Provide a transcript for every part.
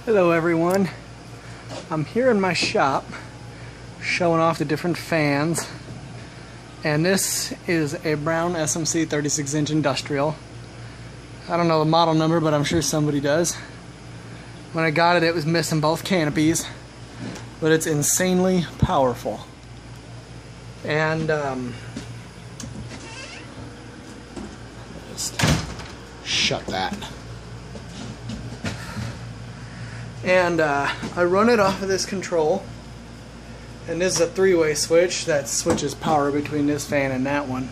Hello everyone, I'm here in my shop showing off the different fans, and this is a brown SMC 36-inch industrial. I don't know the model number, but I'm sure somebody does. When I got it, it was missing both canopies, but it's insanely powerful. And just shut that. And I run it off of this control, and this is a three-way switch that switches power between this fan and that one,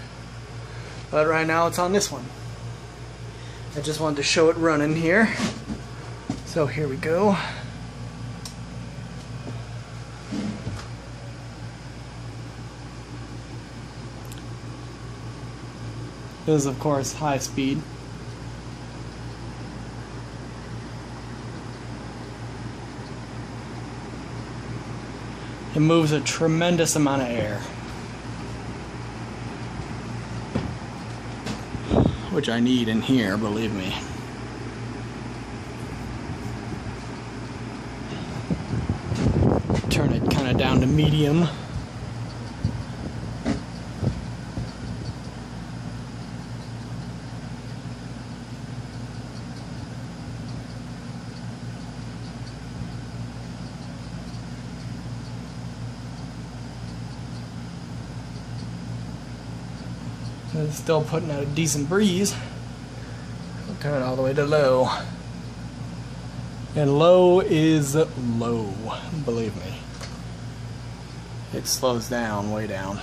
but right now it's on this one. I just wanted to show it running here, so here we go. This is of course high speed. It moves a tremendous amount of air, which I need in here, believe me. Turn it kind of down to medium. It's still putting out a decent breeze. I'll turn it all the way to low. And low is low, believe me. It slows down, way down.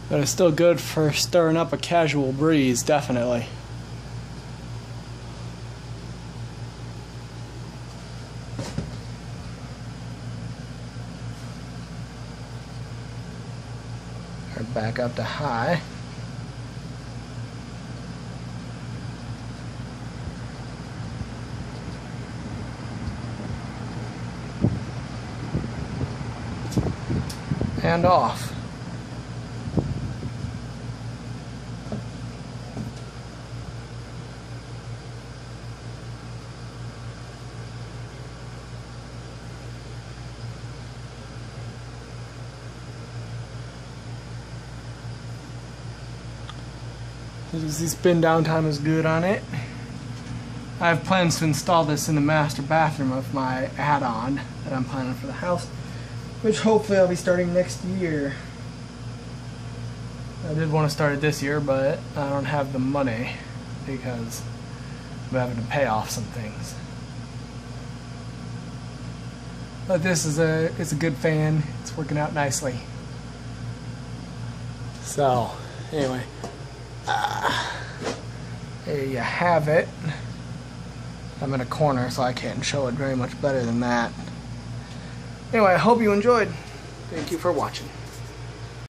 But it's still good for stirring up a casual breeze, definitely. Back up to high. And off. The spin down time is good on it. I have plans to install this in the master bathroom of my add-on that I'm planning for the house, which hopefully I'll be starting next year. I did want to start it this year, but I don't have the money because I'm having to pay off some things. But this is it's a good fan. It's working out nicely. So anyway. There you have it. I'm in a corner, so I can't show it very much better than that. Anyway, I hope you enjoyed. Thank you for watching.